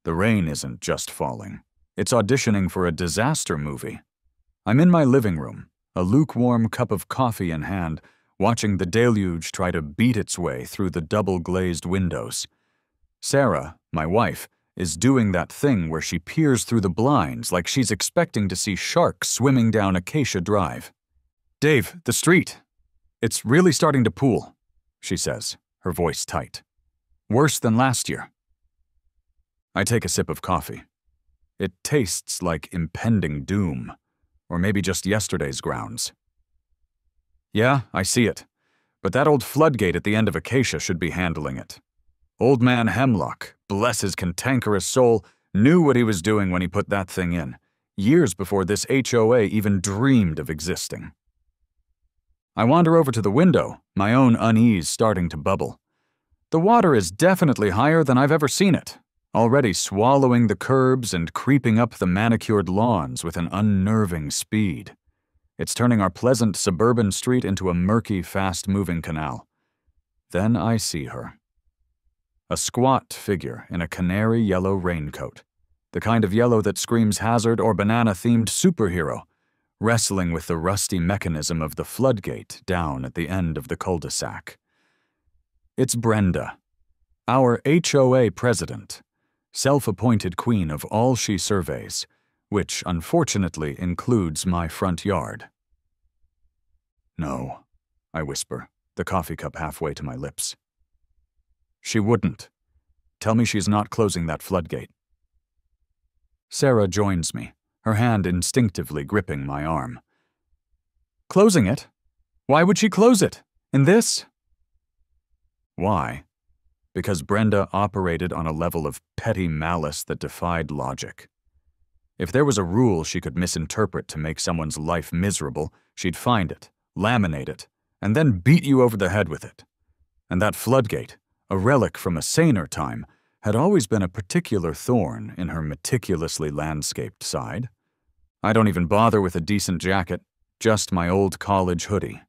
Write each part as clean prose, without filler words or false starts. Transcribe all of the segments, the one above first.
The rain isn't just falling. It's auditioning for a disaster movie. I'm in my living room, a lukewarm cup of coffee in hand, watching the deluge try to beat its way through the double-glazed windows. Sarah, my wife, is doing that thing where she peers through the blinds like she's expecting to see sharks swimming down Acacia Drive. "Dave, the street. It's really starting to pool," she says, her voice tight. "Worse than last year." I take a sip of coffee. It tastes like impending doom, or maybe just yesterday's grounds. "Yeah, I see it. But that old Floodgate at the end of Acacia should be handling it. Old man Hemlock, bless his cantankerous soul, knew what he was doing when he put that thing in, years before this HOA even dreamed of existing." I wander over to the window, my own unease starting to bubble. The water is definitely higher than I've ever seen it, already swallowing the curbs and creeping up the manicured lawns with an unnerving speed. It's turning our pleasant suburban street into a murky, fast-moving canal. Then I see her. A squat figure in a canary yellow raincoat, the kind of yellow that screams hazard or banana-themed superhero, wrestling with the rusty mechanism of the floodgate down at the end of the cul-de-sac. It's Brenda, our HOA president, self-appointed queen of all she surveys, which unfortunately includes my front yard. "No," I whisper, the coffee cup halfway to my lips. "She wouldn't. Tell me she's not closing that floodgate." Sarah joins me, her hand instinctively gripping my arm. "Closing it? Why would she close it? In this?" Why? Because Brenda operated on a level of petty malice that defied logic. If there was a rule she could misinterpret to make someone's life miserable, she'd find it, laminate it, and then beat you over the head with it. And that floodgate, a relic from a saner time, had always been a particular thorn in her meticulously landscaped side. I don't even bother with a decent jacket, just my old college hoodie.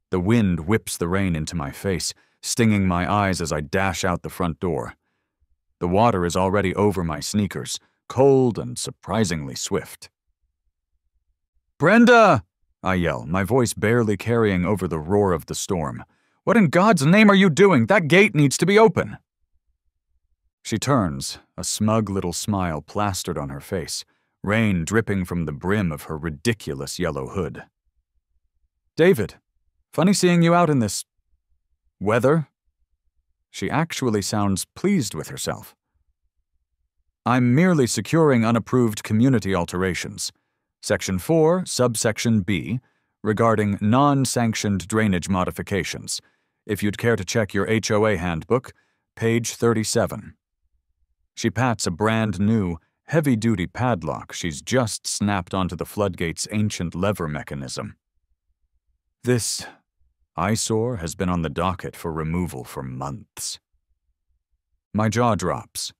The wind whips the rain into my face, stinging my eyes as I dash out the front door. The water is already over my sneakers, cold and surprisingly swift. "Brenda!" I yell, my voice barely carrying over the roar of the storm. "What in God's name are you doing? That gate needs to be open!" She turns, a smug little smile plastered on her face, rain dripping from the brim of her ridiculous yellow hood. "David, funny seeing you out in this weather." She actually sounds pleased with herself. "I'm merely securing unapproved community alterations. Section 4, subsection B, regarding non-sanctioned drainage modifications. If you'd care to check your HOA handbook, page 37. She pats a brand new, heavy-duty padlock she's just snapped onto the floodgate's ancient lever mechanism. This eyesore has been on the docket for removal for months. My jaw drops.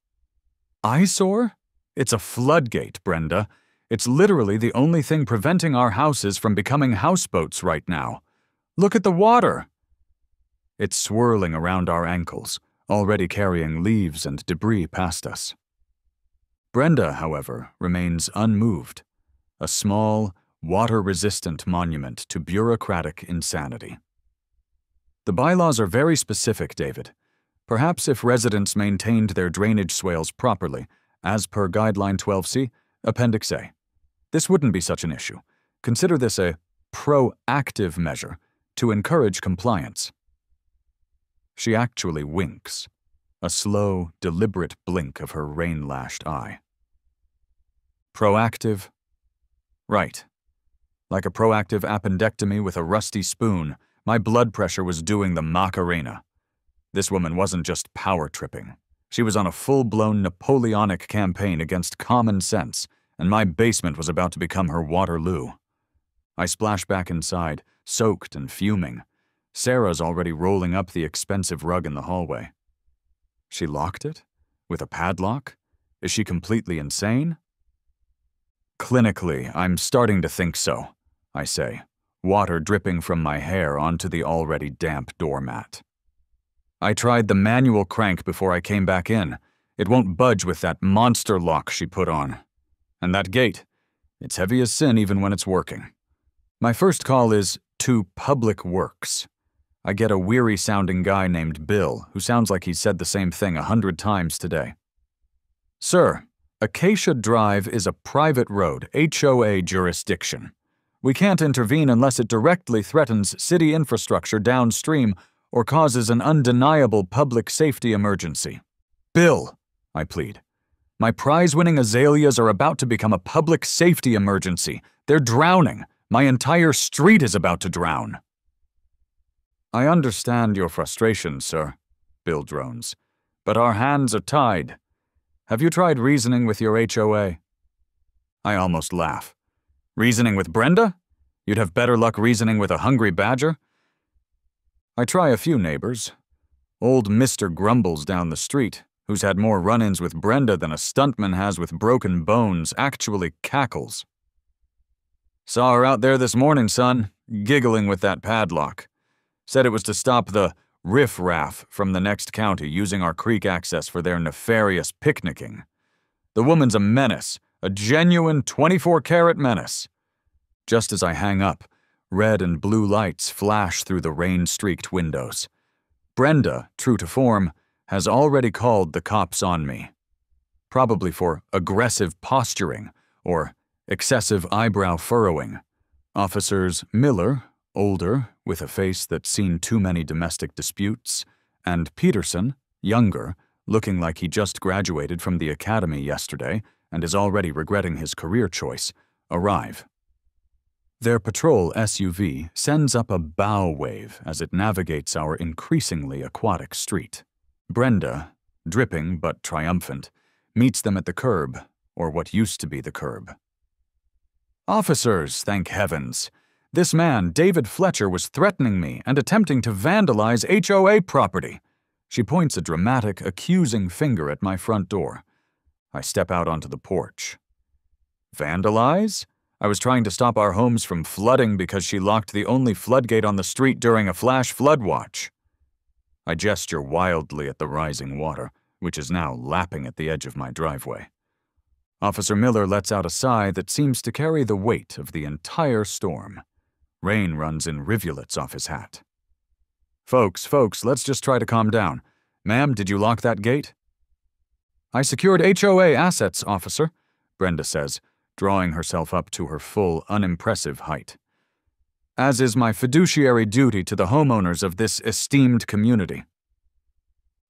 Eyesore? It's a floodgate, Brenda. It's literally the only thing preventing our houses from becoming houseboats right now. Look at the water. It's swirling around our ankles, already carrying leaves and debris past us. Brenda, however, remains unmoved, a small, water-resistant monument to bureaucratic insanity. The bylaws are very specific, David. Perhaps if residents maintained their drainage swales properly, as per Guideline 12C, Appendix A, this wouldn't be such an issue. Consider this a proactive measure to encourage compliance. She actually winks, a slow, deliberate blink of her rain-lashed eye. Proactive? Right. Like a proactive appendectomy with a rusty spoon, my blood pressure was doing the Macarena. This woman wasn't just power-tripping. She was on a full-blown Napoleonic campaign against common sense, and my basement was about to become her Waterloo. I splash back inside, soaked and fuming. Sarah's already rolling up the expensive rug in the hallway. She locked it? With a padlock? Is she completely insane? Clinically, I'm starting to think so, I say, water dripping from my hair onto the already damp doormat. I tried the manual crank before I came back in. It won't budge with that monster lock she put on. And that gate, it's heavy as sin even when it's working. My first call is to Public Works. I get a weary-sounding guy named Bill, who sounds like he's said the same thing 100 times today. Sir, Acacia Drive is a private road, HOA jurisdiction. We can't intervene unless it directly threatens city infrastructure downstream or causes an undeniable public safety emergency. Bill, I plead. My prize-winning azaleas are about to become a public safety emergency. They're drowning. My entire street is about to drown. I understand your frustration, sir, Bill drones, but our hands are tied. Have you tried reasoning with your HOA? I almost laugh. Reasoning with Brenda? You'd have better luck reasoning with a hungry badger? I try a few neighbors. Old Mr. Grumbles down the street, who's had more run-ins with Brenda than a stuntman has with broken bones, actually cackles. Saw her out there this morning, son, giggling with that padlock. Said it was to stop the riff-raff from the next county using our creek access for their nefarious picnicking. The woman's a menace, a genuine 24-karat menace. Just as I hang up, red and blue lights flash through the rain-streaked windows. Brenda, true to form, has already called the cops on me. Probably for aggressive posturing or excessive eyebrow furrowing. Officers Miller, older, with a face that's seen too many domestic disputes, and Peterson, younger, looking like he just graduated from the academy yesterday and is already regretting his career choice, arrive. Their patrol SUV sends up a bow wave as it navigates our increasingly aquatic street. Brenda, dripping but triumphant, meets them at the curb, or what used to be the curb. Officers, thank heavens! This man, David Fletcher, was threatening me and attempting to vandalize HOA property. She points a dramatic, accusing finger at my front door. I step out onto the porch. Vandalize? I was trying to stop our homes from flooding because she locked the only floodgate on the street during a flash flood watch. I gesture wildly at the rising water, which is now lapping at the edge of my driveway. Officer Miller lets out a sigh that seems to carry the weight of the entire storm. Rain runs in rivulets off his hat. Folks, let's just try to calm down. Ma'am, did you lock that gate? I secured HOA assets, officer, Brenda says, drawing herself up to her full, unimpressive height. As is my fiduciary duty to the homeowners of this esteemed community.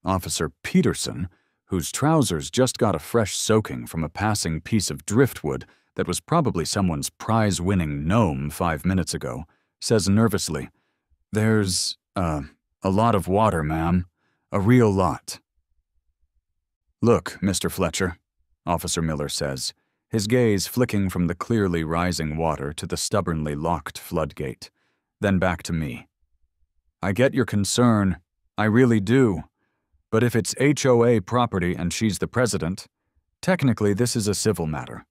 Officer Peterson, whose trousers just got a fresh soaking from a passing piece of driftwood that was probably someone's prize-winning gnome 5 minutes ago, says nervously, "There's, a lot of water, ma'am. A real lot." "Look, Mr. Fletcher," Officer Miller says, his gaze flicking from the clearly rising water to the stubbornly locked floodgate, then back to me. "I get your concern. I really do. But if it's HOA property and she's the president, technically this is a civil matter.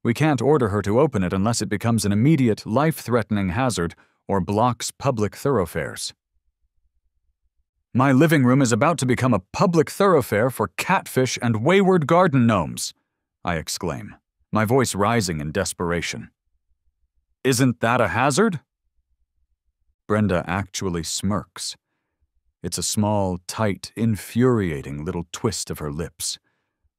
We can't order her to open it unless it becomes an immediate, life-threatening hazard or blocks public thoroughfares." "My living room is about to become a public thoroughfare for catfish and wayward garden gnomes," I exclaim, my voice rising in desperation. "Isn't that a hazard?" Brenda actually smirks. It's a small, tight, infuriating little twist of her lips.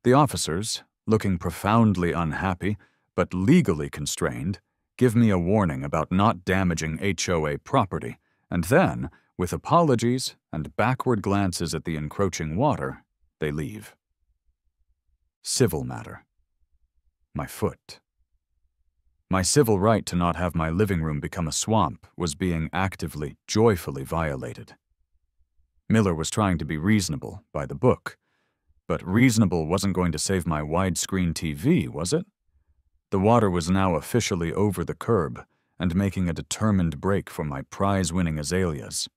The officers, looking profoundly unhappy, but legally constrained, give me a warning about not damaging HOA property, and then, with apologies and backward glances at the encroaching water, they leave. Civil matter. My foot. My civil right to not have my living room become a swamp was being actively, joyfully violated. Miller was trying to be reasonable, by the book. But reasonable wasn't going to save my widescreen TV, was it? The water was now officially over the curb and making a determined break for my prize-winning azaleas.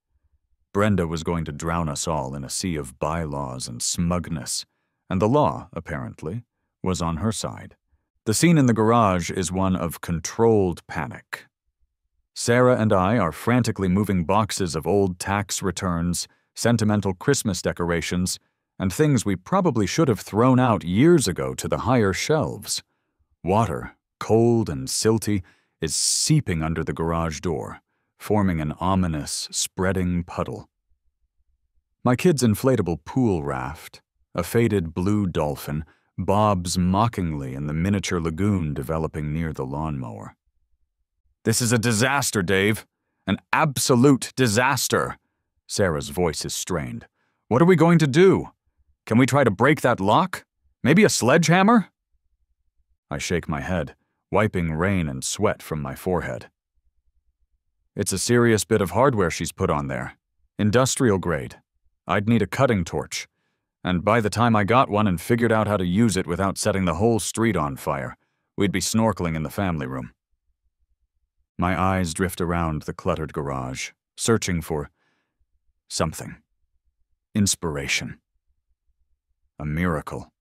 Brenda was going to drown us all in a sea of bylaws and smugness, and the law, apparently, was on her side. The scene in the garage is one of controlled panic. Sarah and I are frantically moving boxes of old tax returns, sentimental Christmas decorations, and things we probably should have thrown out years ago to the higher shelves. Water, cold and silty, is seeping under the garage door, forming an ominous, spreading puddle. My kid's inflatable pool raft, a faded blue dolphin, bobs mockingly in the miniature lagoon developing near the lawnmower. "This is a disaster, Dave. An absolute disaster." Sarah's voice is strained. "What are we going to do? Can we try to break that lock? Maybe a sledgehammer?" I shake my head, wiping rain and sweat from my forehead. "It's a serious bit of hardware she's put on there. Industrial grade. I'd need a cutting torch. And by the time I got one and figured out how to use it without setting the whole street on fire, we'd be snorkeling in the family room." My eyes drift around the cluttered garage, searching for something. Inspiration. A miracle.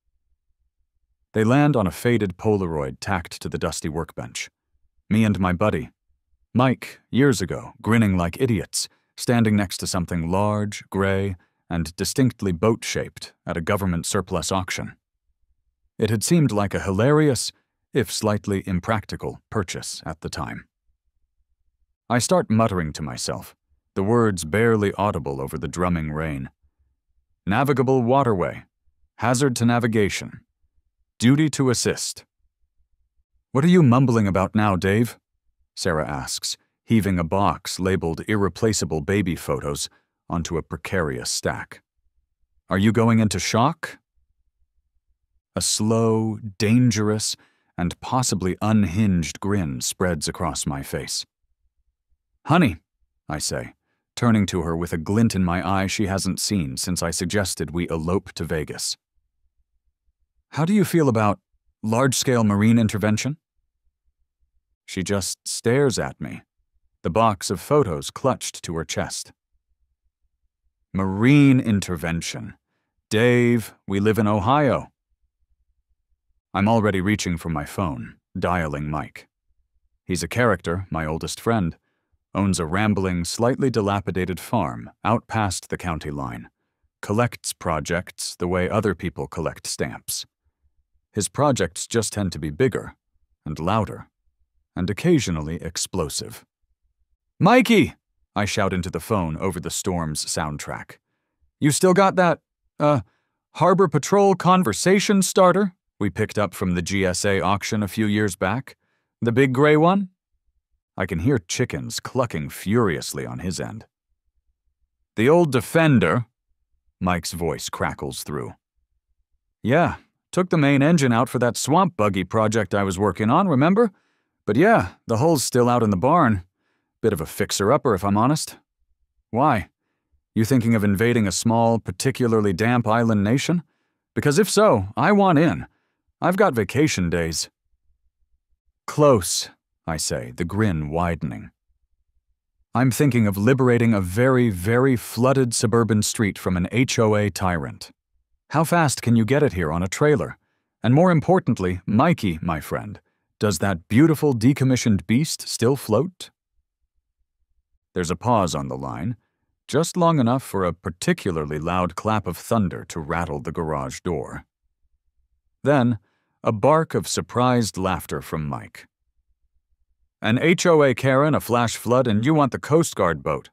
They land on a faded Polaroid tacked to the dusty workbench. Me and my buddy, Mike, years ago, grinning like idiots, standing next to something large, gray, and distinctly boat-shaped at a government surplus auction. It had seemed like a hilarious, if slightly impractical, purchase at the time. I start muttering to myself, the words barely audible over the drumming rain. Navigable waterway. Hazard to navigation. Duty to assist. "What are you mumbling about now, Dave?" Sarah asks, heaving a box labeled irreplaceable baby photos onto a precarious stack. "Are you going into shock?" A slow, dangerous, and possibly unhinged grin spreads across my face. "Honey," I say, turning to her with a glint in my eye she hasn't seen since I suggested we elope to Vegas. "How do you feel about large-scale marine intervention?" She just stares at me, the box of photos clutched to her chest. Marine intervention. Dave, we live in Ohio. I'm already reaching for my phone, dialing Mike. He's a character, my oldest friend, owns a rambling, slightly dilapidated farm out past the county line, collects projects the way other people collect stamps. His projects just tend to be bigger and louder and occasionally explosive. "Mikey!" I shout into the phone over the storm's soundtrack. "You still got that, Harbor Patrol conversation starter we picked up from the GSA auction a few years back? The big gray one?" I can hear chickens clucking furiously on his end. "The old Defender," Mike's voice crackles through. "Yeah, took the main engine out for that swamp buggy project I was working on, remember? But yeah, the hull's still out in the barn. Bit of a fixer-upper, if I'm honest. Why? You thinking of invading a small, particularly damp island nation? Because if so, I want in. I've got vacation days." "Close," I say, the grin widening. "I'm thinking of liberating a very, very flooded suburban street from an HOA tyrant. How fast can you get it here on a trailer? And more importantly, Mikey, my friend, does that beautiful decommissioned beast still float?" There's a pause on the line, just long enough for a particularly loud clap of thunder to rattle the garage door. Then, a bark of surprised laughter from Mike. "An HOA Karen, a flash flood, and you want the Coast Guard boat.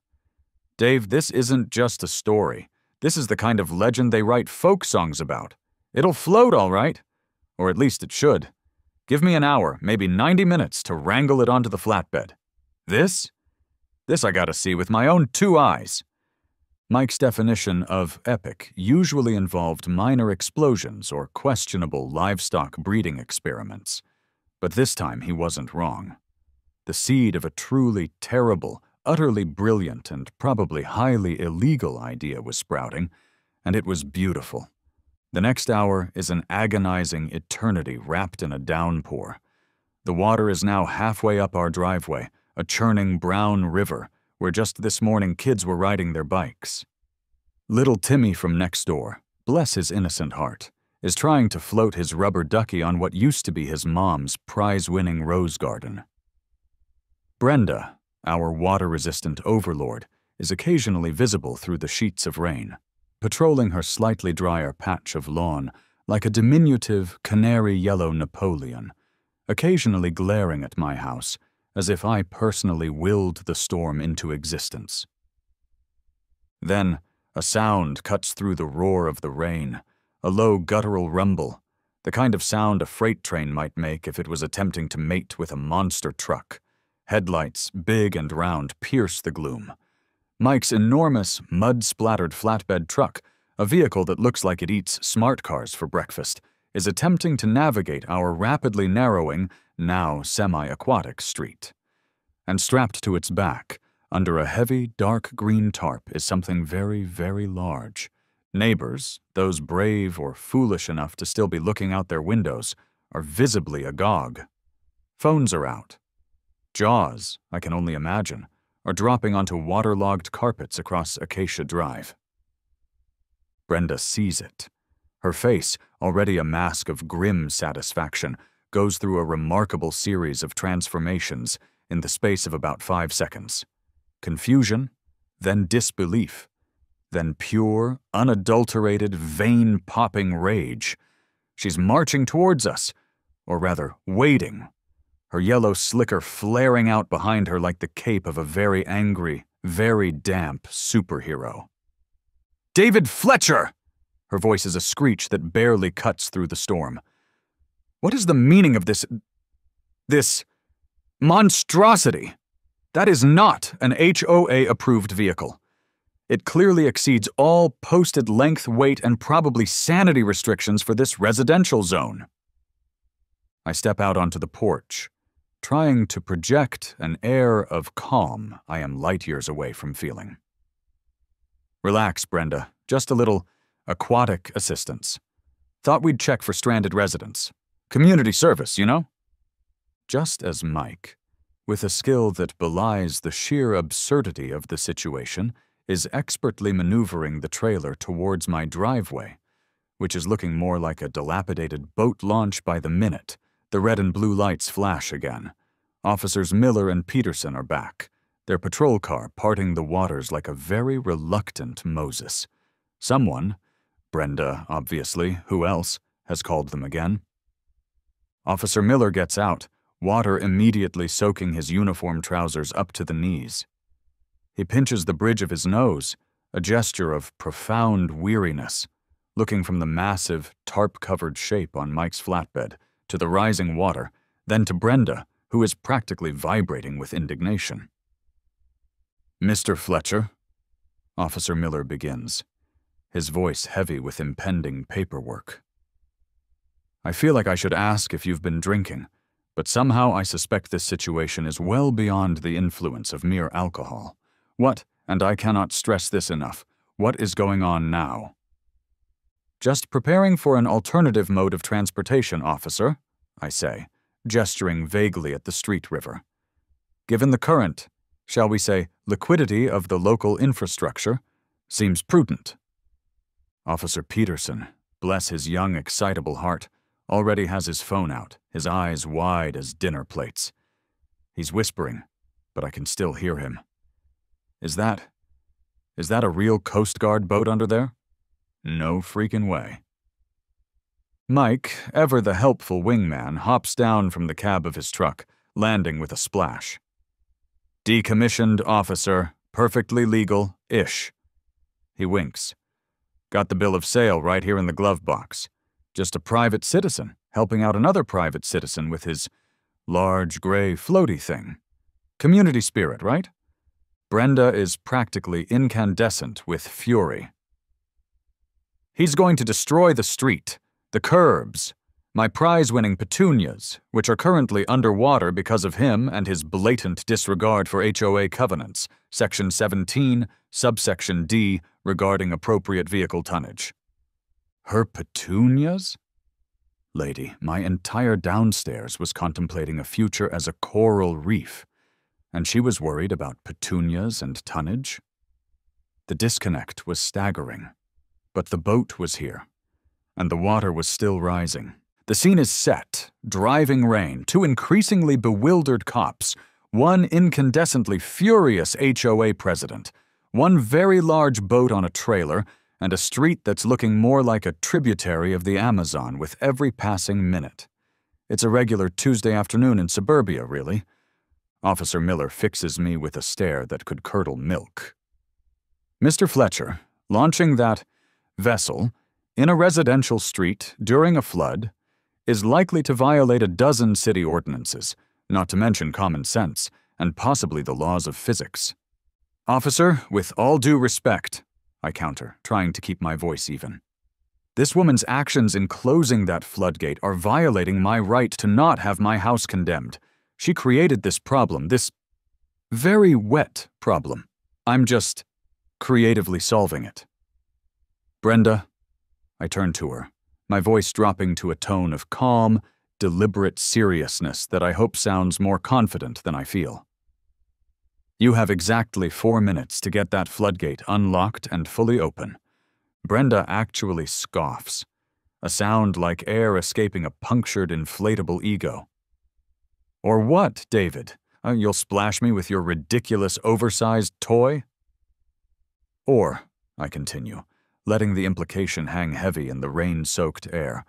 Dave, this isn't just a story. This is the kind of legend they write folk songs about. It'll float all right. Or at least it should. Give me an hour, maybe 90 minutes, to wrangle it onto the flatbed. This I gotta see with my own 2 eyes." Mike's definition of epic usually involved minor explosions or questionable livestock breeding experiments. But this time he wasn't wrong. The seed of a truly terrible, utterly brilliant, and probably highly illegal idea was sprouting, and it was beautiful. The next hour is an agonizing eternity wrapped in a downpour. The water is now halfway up our driveway, a churning brown river where just this morning kids were riding their bikes. Little Timmy from next door, bless his innocent heart, is trying to float his rubber ducky on what used to be his mom's prize-winning rose garden. Brenda, our water-resistant overlord, is occasionally visible through the sheets of rain, patrolling her slightly drier patch of lawn like a diminutive canary-yellow Napoleon, occasionally glaring at my house as if I personally willed the storm into existence. Then, a sound cuts through the roar of the rain, a low guttural rumble, the kind of sound a freight train might make if it was attempting to mate with a monster truck. Headlights, big and round, pierce the gloom. Mike's enormous, mud-splattered flatbed truck, a vehicle that looks like it eats smart cars for breakfast, is attempting to navigate our rapidly narrowing, now semi-aquatic street. And strapped to its back, under a heavy, dark green tarp, is something very, very large. Neighbors, those brave or foolish enough to still be looking out their windows, are visibly agog. Phones are out. Jaws, I can only imagine, are dropping onto waterlogged carpets across Acacia Drive. Brenda sees it. Her face, already a mask of grim satisfaction, goes through a remarkable series of transformations in the space of about 5 seconds. Confusion, then disbelief, then pure, unadulterated, vein-popping rage. She's marching towards us, or rather, waiting, her yellow slicker flaring out behind her like the cape of a very angry, very damp superhero. "David Fletcher!" Her voice is a screech that barely cuts through the storm. "What is the meaning of this monstrosity? That is not an HOA-approved vehicle. It clearly exceeds all posted length, weight, and probably sanity restrictions for this residential zone." I step out onto the porch, trying to project an air of calm I am light years away from feeling. "Relax, Brenda. Just a little aquatic assistance. Thought we'd check for stranded residents. Community service, you know?" Just as Mike, with a skill that belies the sheer absurdity of the situation, is expertly maneuvering the trailer towards my driveway, which is looking more like a dilapidated boat launch by the minute. The red and blue lights flash again. Officers Miller and Peterson are back, their patrol car parting the waters like a very reluctant Moses. Someone, Brenda, obviously, who else, has called them again. Officer Miller gets out, water immediately soaking his uniform trousers up to the knees. He pinches the bridge of his nose, a gesture of profound weariness, looking from the massive, tarp-covered shape on Mike's flatbed to the rising water, then to Brenda, who is practically vibrating with indignation. "Mr. Fletcher," Officer Miller begins, his voice heavy with impending paperwork. "I feel like I should ask if you've been drinking, but somehow I suspect this situation is well beyond the influence of mere alcohol. What, and I cannot stress this enough, what is going on now?" "Just preparing for an alternative mode of transportation, officer," I say, gesturing vaguely at the street river. "Given the current, shall we say, liquidity of the local infrastructure, seems prudent." Officer Peterson, bless his young, excitable heart, already has his phone out, his eyes wide as dinner plates. He's whispering, but I can still hear him. Is that a real Coast Guard boat under there? No freaking way." Mike, ever the helpful wingman, hops down from the cab of his truck, landing with a splash. "Decommissioned officer, perfectly legal-ish." He winks. "Got the bill of sale right here in the glove box. Just a private citizen helping out another private citizen with his large gray floaty thing. Community spirit, right?" Brenda is practically incandescent with fury. "He's going to destroy the street, the curbs, my prize-winning petunias, which are currently underwater because of him and his blatant disregard for HOA covenants, Section 17, subsection D, regarding appropriate vehicle tonnage." "Her petunias?" Lady, my entire downstairs was contemplating a future as a coral reef, and she was worried about petunias and tonnage? The disconnect was staggering, but the boat was here, and the water was still rising. The scene is set, driving rain, two increasingly bewildered cops, one incandescently furious HOA president, one very large boat on a trailer, and a street that's looking more like a tributary of the Amazon with every passing minute. It's a regular Tuesday afternoon in suburbia, really. Officer Miller fixes me with a stare that could curdle milk. Mr. Fletcher, launching that vessel in a residential street during a flood is likely to violate a dozen city ordinances, not to mention common sense, and possibly the laws of physics. Officer, with all due respect, I counter, trying to keep my voice even. This woman's actions in closing that floodgate are violating my right to not have my house condemned. She created this problem, this very wet problem. I'm just creatively solving it. Brenda, I turn to her, my voice dropping to a tone of calm, deliberate seriousness that I hope sounds more confident than I feel. You have exactly 4 minutes to get that floodgate unlocked and fully open. Brenda actually scoffs, a sound like air escaping a punctured inflatable ego. Or what, David? You'll splash me with your ridiculous oversized toy? Or, I continue, letting the implication hang heavy in the rain-soaked air,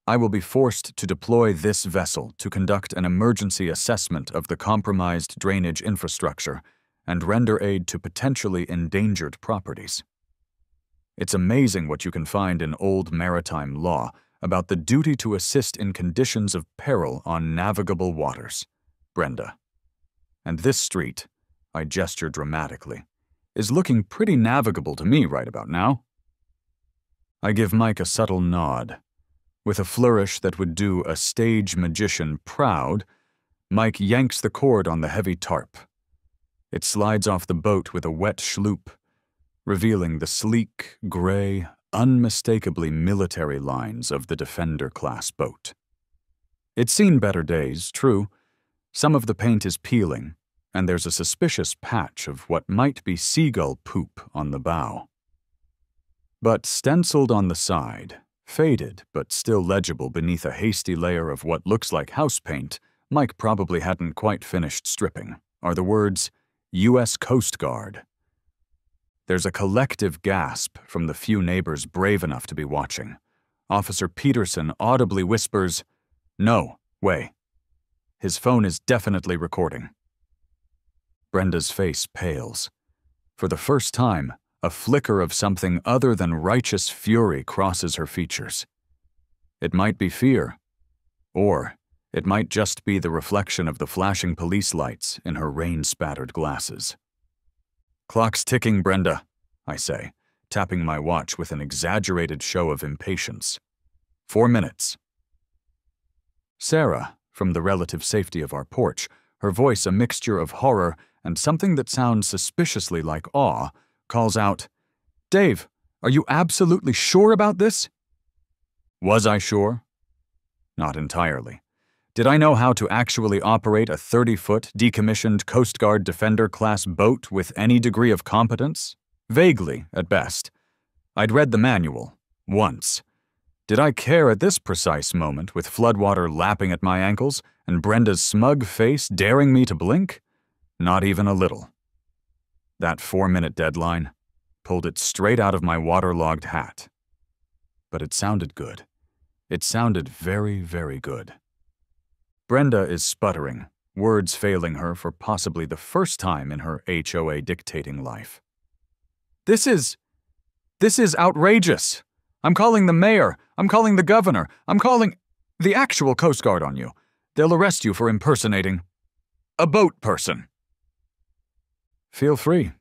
I will be forced to deploy this vessel to conduct an emergency assessment of the compromised drainage infrastructure and render aid to potentially endangered properties. It's amazing what you can find in old maritime law about the duty to assist in conditions of peril on navigable waters, Brenda. And this street, I gesture dramatically, is looking pretty navigable to me right about now. I give Mike a subtle nod. With a flourish that would do a stage magician proud, Mike yanks the cord on the heavy tarp. It slides off the boat with a wet schloop, revealing the sleek, gray, unmistakably military lines of the Defender-class boat. It's seen better days, true. Some of the paint is peeling, and there's a suspicious patch of what might be seagull poop on the bow. But stenciled on the side, faded but still legible beneath a hasty layer of what looks like house paint Mike probably hadn't quite finished stripping, are the words, U.S. Coast Guard. There's a collective gasp from the few neighbors brave enough to be watching. Officer Peterson audibly whispers, "No, way." His phone is definitely recording. Brenda's face pales. For the first time, a flicker of something other than righteous fury crosses her features. It might be fear, or it might just be the reflection of the flashing police lights in her rain-spattered glasses. "Clock's ticking, Brenda," I say, tapping my watch with an exaggerated show of impatience. 4 minutes. Sarah, from the relative safety of our porch, her voice a mixture of horror and something that sounds suspiciously like awe, calls out, "Dave, are you absolutely sure about this?" Was I sure? Not entirely. Did I know how to actually operate a 30-foot decommissioned Coast Guard Defender-class boat with any degree of competence? Vaguely, at best. I'd read the manual, once. Did I care at this precise moment with floodwater lapping at my ankles and Brenda's smug face daring me to blink? Not even a little. That 4-minute deadline pulled it straight out of my waterlogged hat. But it sounded good. It sounded very, very good. Brenda is sputtering, words failing her for possibly the first time in her HOA dictating life. This is outrageous. I'm calling the mayor. I'm calling the governor. I'm calling the actual Coast Guard on you. They'll arrest you for impersonating a boat person." "Feel free,"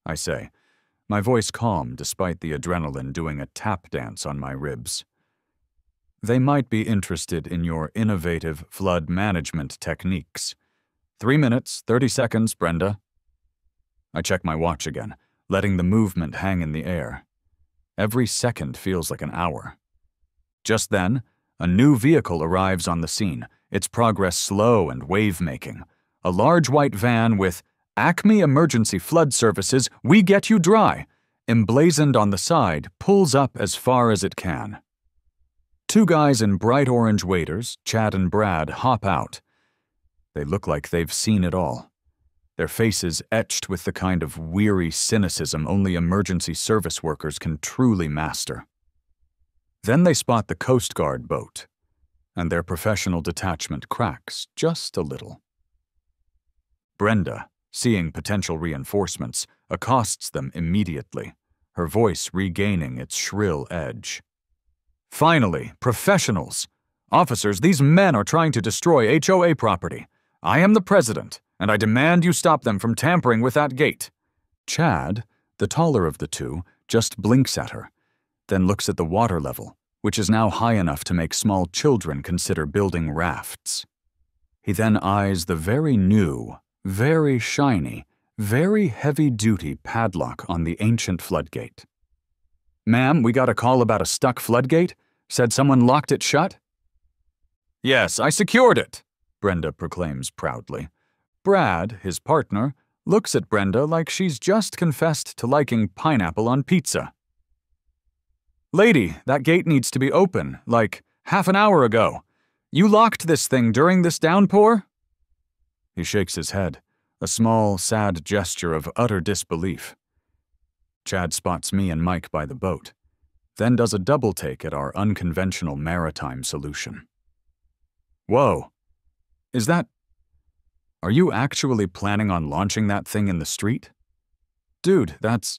I say, my voice calm despite the adrenaline doing a tap dance on my ribs. "They might be interested in your innovative flood management techniques. 3 minutes, 30 seconds, Brenda." I check my watch again, letting the movement hang in the air. Every second feels like an hour. Just then, a new vehicle arrives on the scene, its progress slow and wave-making. A large white van with "Acme Emergency Flood Services, we get you dry," emblazoned on the side, pulls up as far as it can. 2 guys in bright orange waders, Chad and Brad, hop out. They look like they've seen it all. their faces etched with the kind of weary cynicism only emergency service workers can truly master. Then they spot the Coast Guard boat, and their professional detachment cracks just a little. Brenda, seeing potential reinforcements, accosts them immediately, her voice regaining its shrill edge. "Finally, professionals! Officers, these men are trying to destroy HOA property. I am the president, and I demand you stop them from tampering with that gate." Chad, the taller of the two, just blinks at her, then looks at the water level, which is now high enough to make small children consider building rafts. He then eyes the very new, very shiny, very heavy-duty padlock on the ancient floodgate. "Ma'am, we got a call about a stuck floodgate? Said someone locked it shut?" "Yes, I secured it," Brenda proclaims proudly. Brad, his partner, looks at Brenda like she's just confessed to liking pineapple on pizza. "Lady, that gate needs to be open, like half an hour ago. You locked this thing during this downpour?" He shakes his head, a small, sad gesture of utter disbelief. Chad spots me and Mike by the boat, then does a double take at our unconventional maritime solution. "Whoa. Is that... Are you actually planning on launching that thing in the street? Dude, that's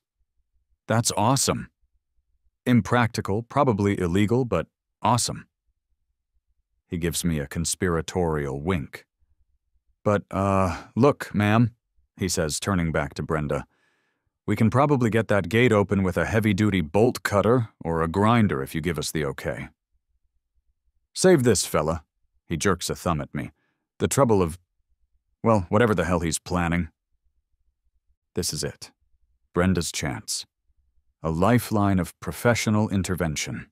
awesome. Impractical, probably illegal, but awesome." He gives me a conspiratorial wink. "But, look, ma'am," he says, turning back to Brenda. "We can probably get that gate open with a heavy-duty bolt cutter or a grinder if you give us the okay." "Save this, fella." He jerks a thumb at me. "The trouble of... well, whatever the hell he's planning." This is it. Brenda's chance. A lifeline of professional intervention.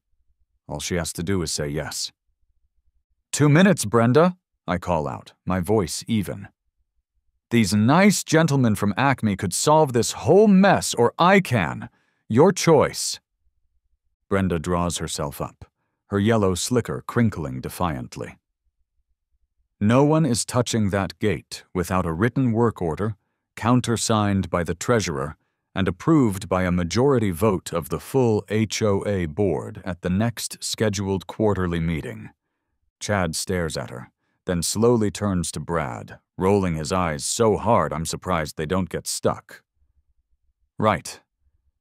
All she has to do is say yes. "2 minutes, Brenda," I call out, my voice even. "These nice gentlemen from Acme could solve this whole mess, or I can. Your choice." Brenda draws herself up, her yellow slicker crinkling defiantly. "No one is touching that gate without a written work order, countersigned by the treasurer, and approved by a majority vote of the full HOA board at the next scheduled quarterly meeting." Chad stares at her, then slowly turns to Brad, rolling his eyes so hard I'm surprised they don't get stuck. "Right.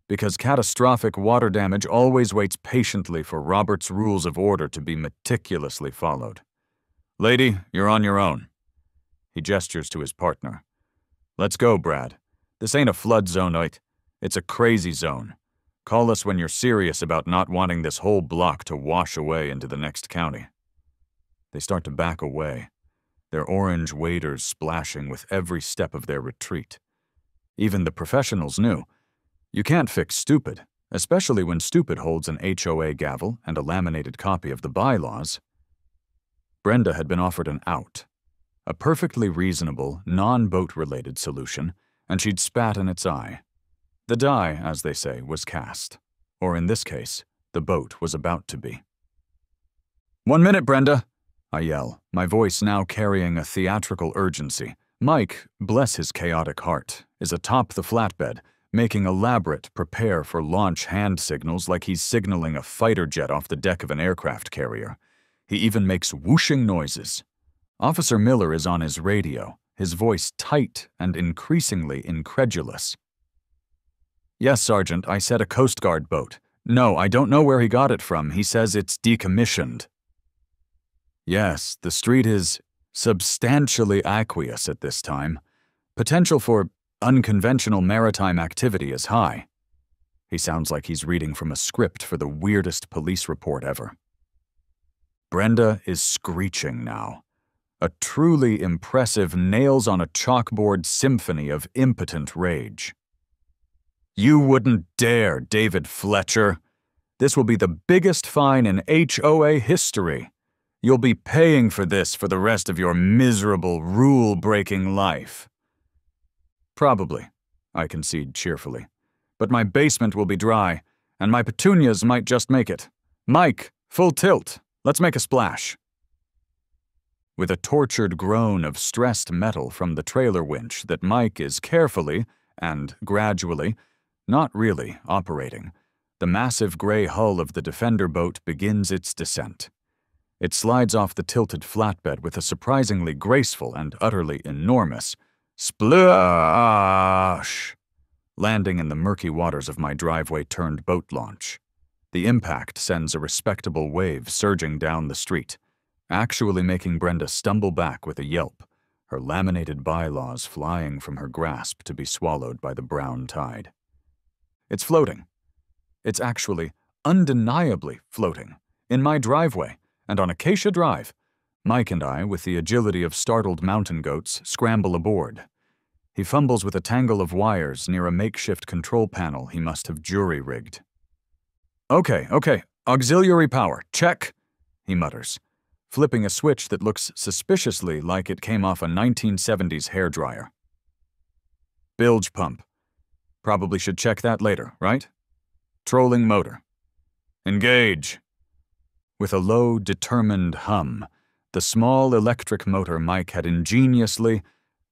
Because catastrophic water damage always waits patiently for Robert's rules of order to be meticulously followed. Lady, you're on your own." He gestures to his partner. "Let's go, Brad. This ain't a flood zone, it's a crazy zone. Call us when you're serious about not wanting this whole block to wash away into the next county." They start to back away, their orange waders splashing with every step of their retreat. Even the professionals knew. You can't fix stupid, especially when stupid holds an HOA gavel and a laminated copy of the bylaws. Brenda had been offered an out, a perfectly reasonable, non-boat-related solution, and she'd spat in its eye. The die, as they say, was cast, or in this case, the boat was about to be. "1 minute, Brenda," I yell, my voice now carrying a theatrical urgency. Mike, bless his chaotic heart, is atop the flatbed, making elaborate prepare for launch hand signals like he's signaling a fighter jet off the deck of an aircraft carrier. He even makes whooshing noises. Officer Miller is on his radio, his voice tight and increasingly incredulous. "Yes, Sergeant, I said a Coast Guard boat. No, I don't know where he got it from. He says it's decommissioned." Yes, the street is substantially aqueous at this time. Potential for unconventional maritime activity is high. He sounds like he's reading from a script for the weirdest police report ever. Brenda is screeching now. A truly impressive nails-on-a-chalkboard symphony of impotent rage. "You wouldn't dare, David Fletcher. This will be the biggest fine in HOA history. You'll be paying for this for the rest of your miserable, rule-breaking life." "Probably," I concede cheerfully. "But my basement will be dry, and my petunias might just make it. Mike, full tilt. Let's make a splash." with a tortured groan of stressed metal from the trailer winch that Mike is carefully, and gradually, not really, operating. The massive gray hull of the Defender boat begins its descent. It slides off the tilted flatbed with a surprisingly graceful and utterly enormous splash, landing in the murky waters of my driveway-turned-boat launch. The impact sends a respectable wave surging down the street, actually making Brenda stumble back with a yelp, her laminated bylaws flying from her grasp to be swallowed by the brown tide. It's floating. It's actually undeniably floating, in my driveway, and on Acacia Drive. Mike and I, with the agility of startled mountain goats, scramble aboard. He fumbles with a tangle of wires near a makeshift control panel he must have jury-rigged. Okay, auxiliary power, check, he mutters, flipping a switch that looks suspiciously like it came off a 1970s hairdryer. Bilge pump. Probably should check that later, right? Trolling motor. Engage. With a low, determined hum, the small electric motor Mike had ingeniously,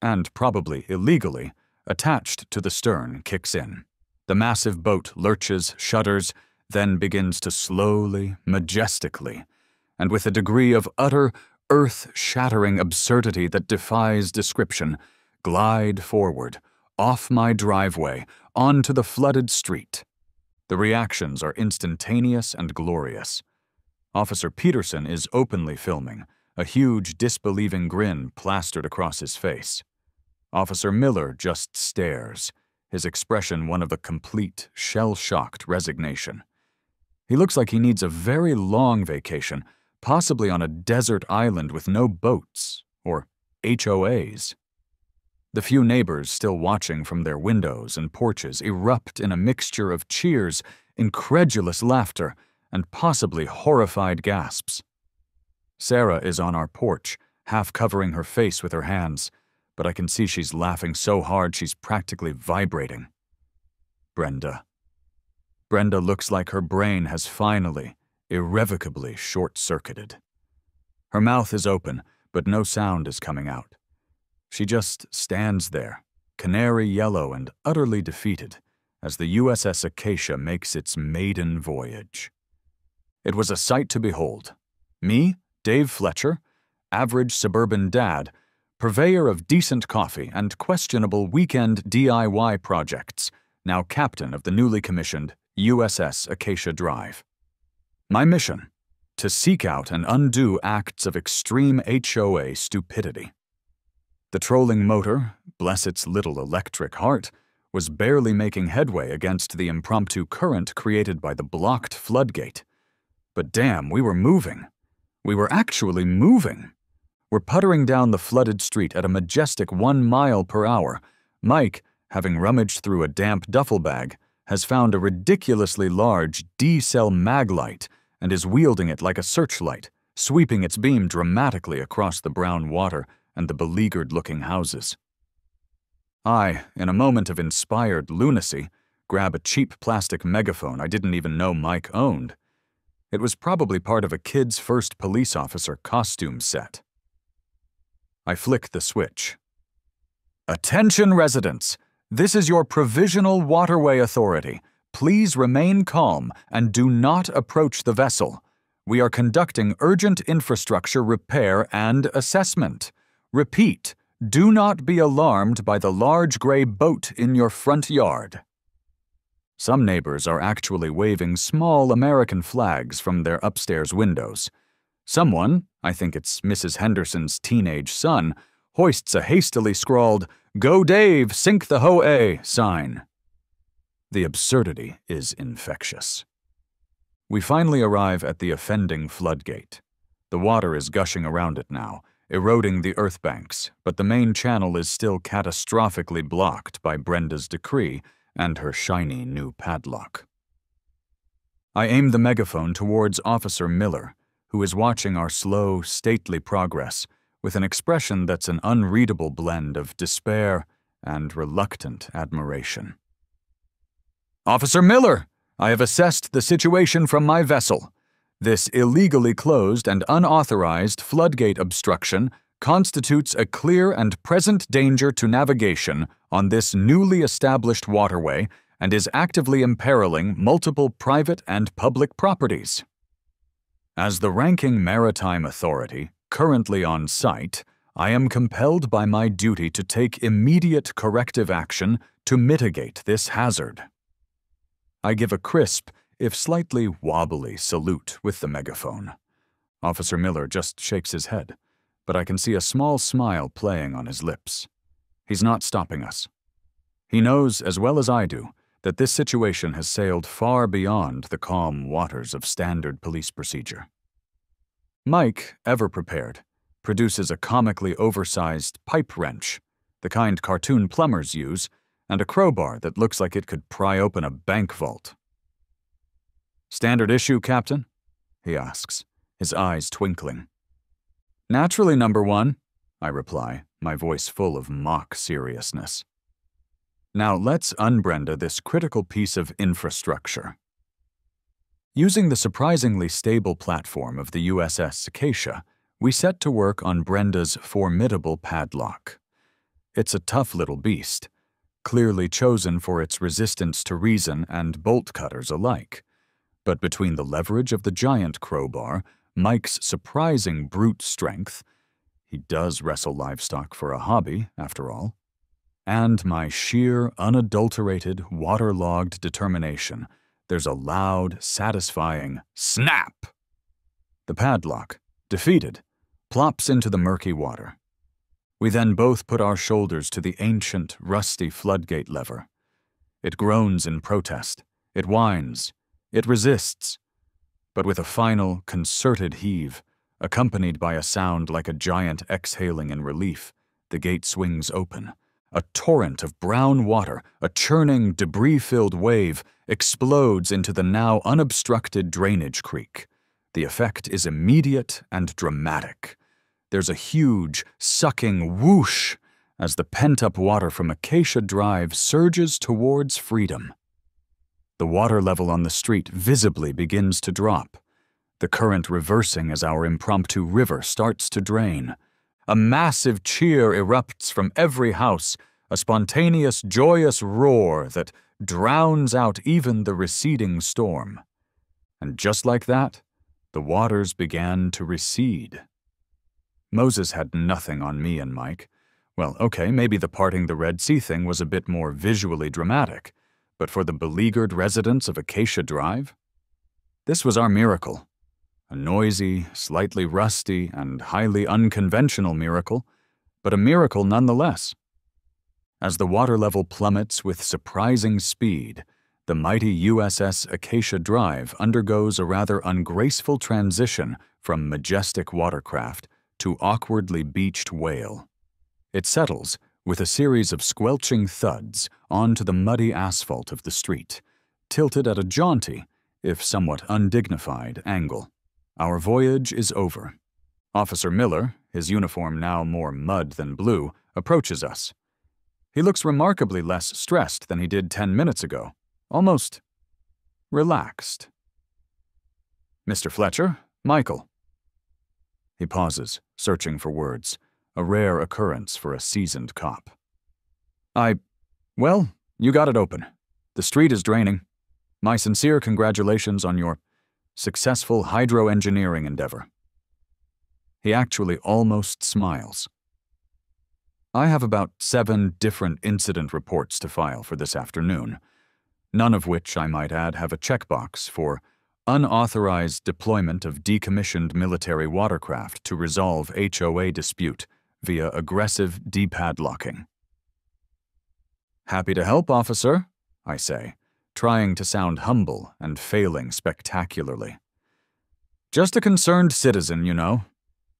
and probably illegally, attached to the stern kicks in. The massive boat lurches, shudders, then begins to slowly, majestically, and with a degree of utter, earth-shattering absurdity that defies description, glide forward, off my driveway, onto the flooded street. The reactions are instantaneous and glorious. Officer Peterson is openly filming, a huge disbelieving grin plastered across his face. Officer Miller just stares, his expression one of a complete, shell-shocked resignation. He looks like he needs a very long vacation, possibly on a desert island with no boats, or HOAs. The few neighbors still watching from their windows and porches erupt in a mixture of cheers, incredulous laughter, and possibly horrified gasps. Sarah is on our porch, half covering her face with her hands, but I can see she's laughing so hard she's practically vibrating. Brenda. Brenda looks like her brain has finally, irrevocably short-circuited. Her mouth is open, but no sound is coming out. She just stands there, canary yellow and utterly defeated, as the USS Acacia makes its maiden voyage. It was a sight to behold. Me, Dave Fletcher, average suburban dad, purveyor of decent coffee and questionable weekend DIY projects, now captain of the newly commissioned USS Acacia Drive. My mission: to seek out and undo acts of extreme HOA stupidity. The trolling motor, bless its little electric heart, was barely making headway against the impromptu current created by the blocked floodgate. But damn, we were moving. We were actually moving. We're puttering down the flooded street at a majestic 1 mile per hour. Mike, having rummaged through a damp duffel bag, has found a ridiculously large D-cell mag light and is wielding it like a searchlight, sweeping its beam dramatically across the brown water and the beleaguered-looking houses. I, in a moment of inspired lunacy, grab a cheap plastic megaphone I didn't even know Mike owned. It was probably part of a kid's first police officer costume set. I flick the switch. Attention residents! This is your Provisional Waterway Authority. Please remain calm and do not approach the vessel. We are conducting urgent infrastructure repair and assessment. Repeat, do not be alarmed by the large gray boat in your front yard. Some neighbors are actually waving small American flags from their upstairs windows. Someone, I think it's Mrs. Henderson's teenage son, hoists a hastily scrawled, "Go Dave, sink the HOA" sign. The absurdity is infectious. We finally arrive at the offending floodgate. The water is gushing around it now, eroding the earth banks, but the main channel is still catastrophically blocked by Brenda's decree and her shiny new padlock. I aim the megaphone towards Officer Miller, who is watching our slow, stately progress with an expression that's an unreadable blend of despair and reluctant admiration. "Officer Miller, I have assessed the situation from my vessel. This illegally closed and unauthorized floodgate obstruction constitutes a clear and present danger to navigation on this newly established waterway and is actively imperiling multiple private and public properties. As the ranking maritime authority currently on site, I am compelled by my duty to take immediate corrective action to mitigate this hazard. I give a crisp, if slightly wobbly, salute with the megaphone. Officer Miller just shakes his head, but I can see a small smile playing on his lips. He's not stopping us. He knows, as well as I do, that this situation has sailed far beyond the calm waters of standard police procedure. Mike, ever prepared, produces a comically oversized pipe wrench, the kind cartoon plumbers use, and a crowbar that looks like it could pry open a bank vault. "Standard issue, Captain?" he asks, his eyes twinkling. "Naturally, number one," I reply, my voice full of mock seriousness. Now let's unbrenda this critical piece of infrastructure. Using the surprisingly stable platform of the USS Acacia, we set to work on Brenda's formidable padlock. It's a tough little beast, clearly chosen for its resistance to reason and bolt cutters alike. But between the leverage of the giant crowbar, Mike's surprising brute strength — he does wrestle livestock for a hobby, after all — and my sheer, unadulterated, waterlogged determination, there's a loud, satisfying snap. The padlock, defeated, plops into the murky water. We then both put our shoulders to the ancient, rusty floodgate lever. It groans in protest. It whines. It resists. But with a final, concerted heave, accompanied by a sound like a giant exhaling in relief, the gate swings open. A torrent of brown water, a churning, debris-filled wave, explodes into the now unobstructed drainage creek. The effect is immediate and dramatic. There's a huge, sucking whoosh as the pent-up water from Acacia Drive surges towards freedom. The water level on the street visibly begins to drop, the current reversing as our impromptu river starts to drain. A massive cheer erupts from every house, a spontaneous, joyous roar that drowns out even the receding storm. And just like that, the waters began to recede. Moses had nothing on me and Mike. Well, okay, maybe the parting the Red Sea thing was a bit more visually dramatic, but for the beleaguered residents of Acacia Drive? This was our miracle. A noisy, slightly rusty, and highly unconventional miracle, but a miracle nonetheless. As the water level plummets with surprising speed, the mighty USS Acacia Drive undergoes a rather ungraceful transition from majestic watercraft to awkwardly beached whale. It settles, with a series of squelching thuds, onto the muddy asphalt of the street, tilted at a jaunty, if somewhat undignified, angle. Our voyage is over. Officer Miller, his uniform now more mud than blue, approaches us. He looks remarkably less stressed than he did 10 minutes ago, almost relaxed. "Mr. Fletcher, Michael." He pauses, searching for words, a rare occurrence for a seasoned cop. Well, you got it open. The street is draining. My sincere congratulations on your successful hydroengineering endeavor." He actually almost smiles. I have about 7 different incident reports to file for this afternoon, none of which, I might add, have a checkbox for unauthorized deployment of decommissioned military watercraft to resolve HOA dispute via aggressive depadlocking. "Happy to help, officer," I say, trying to sound humble and failing spectacularly. "Just a concerned citizen, you know.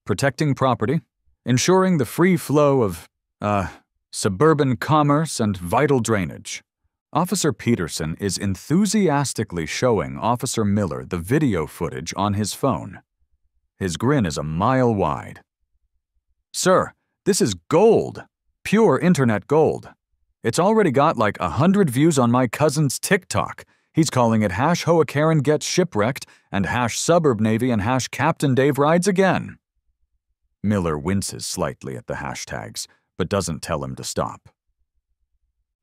Protecting property, ensuring the free flow of, suburban commerce and vital drainage." Officer Peterson is enthusiastically showing Officer Miller the video footage on his phone. His grin is a mile wide. "Sir, this is gold. Pure internet gold. It's already got like 100 views on my cousin's TikTok. He's calling it #HOA Karen Gets Shipwrecked and #Suburb Navy and #Captain Dave Rides Again. Miller winces slightly at the hashtags, but doesn't tell him to stop.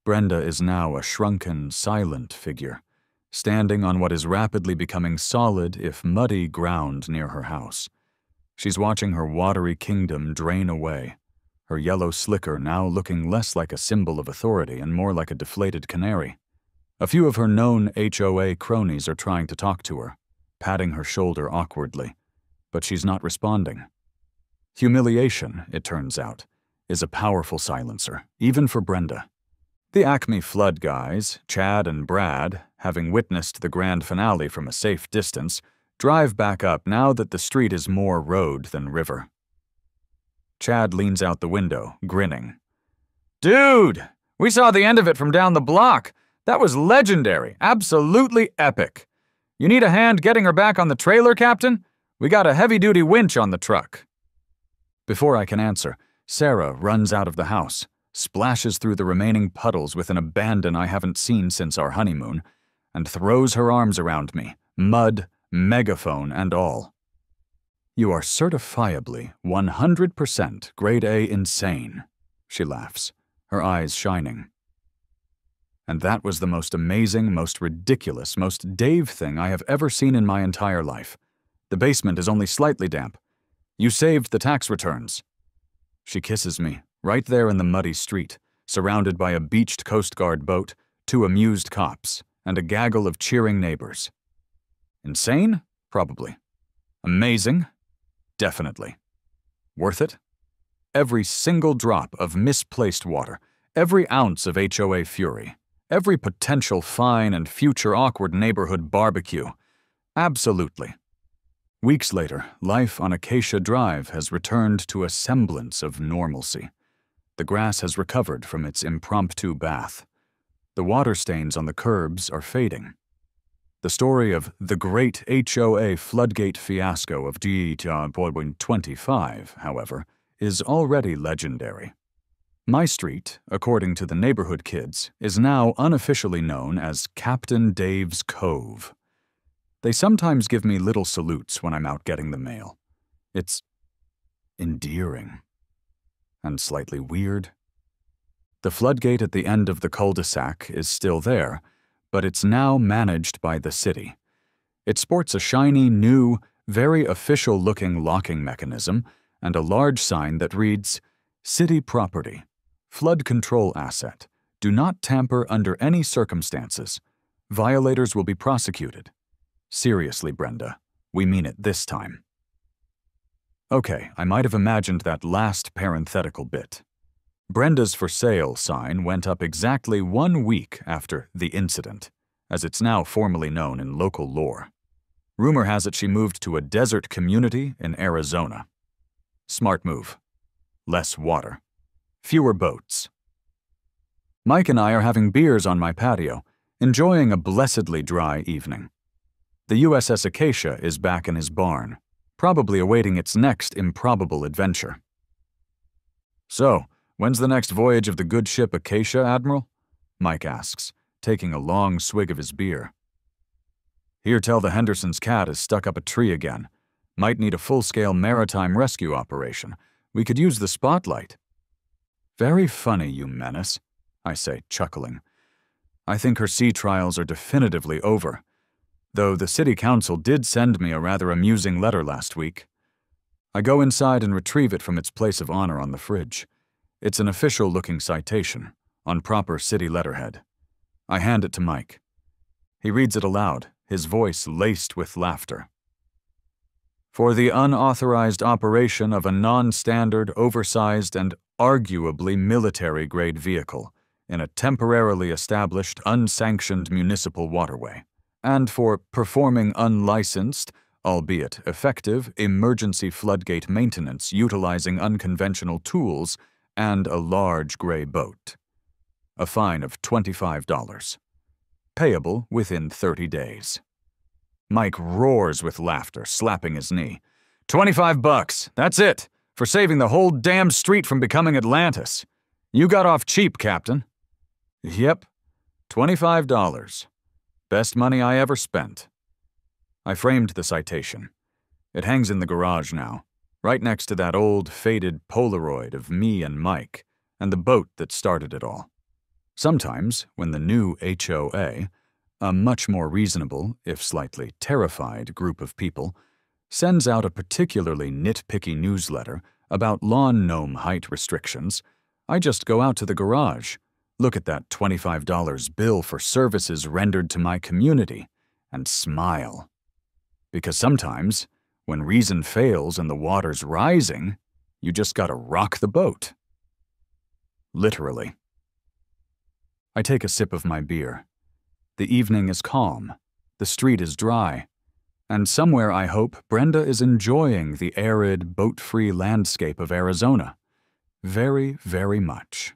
Brenda is now a shrunken, silent figure, standing on what is rapidly becoming solid, if muddy, ground near her house. She's watching her watery kingdom drain away, her yellow slicker now looking less like a symbol of authority and more like a deflated canary. A few of her known HOA cronies are trying to talk to her, patting her shoulder awkwardly, but she's not responding. Humiliation, it turns out, is a powerful silencer, even for Brenda. The Acme Flood guys, Chad and Brad, having witnessed the grand finale from a safe distance, drive back up now that the street is more road than river. Chad leans out the window, grinning. "Dude, we saw the end of it from down the block. That was legendary, absolutely epic. You need a hand getting her back on the trailer, Captain? We got a heavy-duty winch on the truck." Before I can answer, Sarah runs out of the house, splashes through the remaining puddles with an abandon I haven't seen since our honeymoon, and throws her arms around me, mud, megaphone, and all. "You are certifiably 100% grade A insane," she laughs, her eyes shining. And that was the most amazing, most ridiculous, most Dave thing I have ever seen in my entire life. The basement is only slightly damp. You saved the tax returns. She kisses me, right there in the muddy street, surrounded by a beached Coast Guard boat, 2 amused cops, and a gaggle of cheering neighbors. Insane? Probably. Amazing? Definitely. Worth it? Every single drop of misplaced water, every ounce of HOA fury, every potential fine and future awkward neighborhood barbecue. Absolutely. Weeks later, life on Acacia Drive has returned to a semblance of normalcy. The grass has recovered from its impromptu bath. The water stains on the curbs are fading. The story of the great HOA Floodgate fiasco of 2025, however, is already legendary. My street, according to the neighborhood kids, is now unofficially known as Captain Dave's Cove. They sometimes give me little salutes when I'm out getting the mail. It's endearing and slightly weird. The floodgate at the end of the cul-de-sac is still there, but it's now managed by the city. It sports a shiny, new, very official-looking locking mechanism and a large sign that reads, "City property. Flood control asset. Do not tamper under any circumstances. Violators will be prosecuted. Seriously, Brenda, we mean it this time." Okay, I might have imagined that last parenthetical bit. Brenda's for sale sign went up exactly 1 week after the incident, as it's now formally known in local lore. Rumor has it she moved to a desert community in Arizona. Smart move. Less water. Fewer boats. Mike and I are having beers on my patio, enjoying a blessedly dry evening. The USS Acacia is back in his barn, probably awaiting its next improbable adventure. "So, when's the next voyage of the good ship Acacia, Admiral?" Mike asks, taking a long swig of his beer. "Hear tell the Henderson's cat is stuck up a tree again. Might need a full-scale maritime rescue operation. We could use the spotlight." "Very funny, you menace," I say, chuckling. I think her sea trials are definitively over, though the city council did send me a rather amusing letter last week. I go inside and retrieve it from its place of honor on the fridge. It's an official-looking citation, on proper city letterhead. I hand it to Mike. He reads it aloud, his voice laced with laughter. "For the unauthorized operation of a non-standard, oversized, and arguably military-grade vehicle in a temporarily established, unsanctioned municipal waterway, and for performing unlicensed, albeit effective, emergency floodgate maintenance utilizing unconventional tools and a large gray boat. A fine of $25. Payable within 30 days. Mike roars with laughter, slapping his knee. $25, that's it, for saving the whole damn street from becoming Atlantis. You got off cheap, Captain." "Yep, $25. Best money I ever spent. I framed the citation. It hangs in the garage now, right next to that old, faded Polaroid of me and Mike, and the boat that started it all. Sometimes, when the new HOA, a much more reasonable, if slightly terrified group of people, sends out a particularly nitpicky newsletter about lawn gnome height restrictions, I just go out to the garage, look at that $25 bill for services rendered to my community, and smile. Because sometimes, when reason fails and the water's rising, you just gotta rock the boat. Literally. I take a sip of my beer. The evening is calm, the street is dry, and somewhere I hope Brenda is enjoying the arid, boat-free landscape of Arizona very, very much.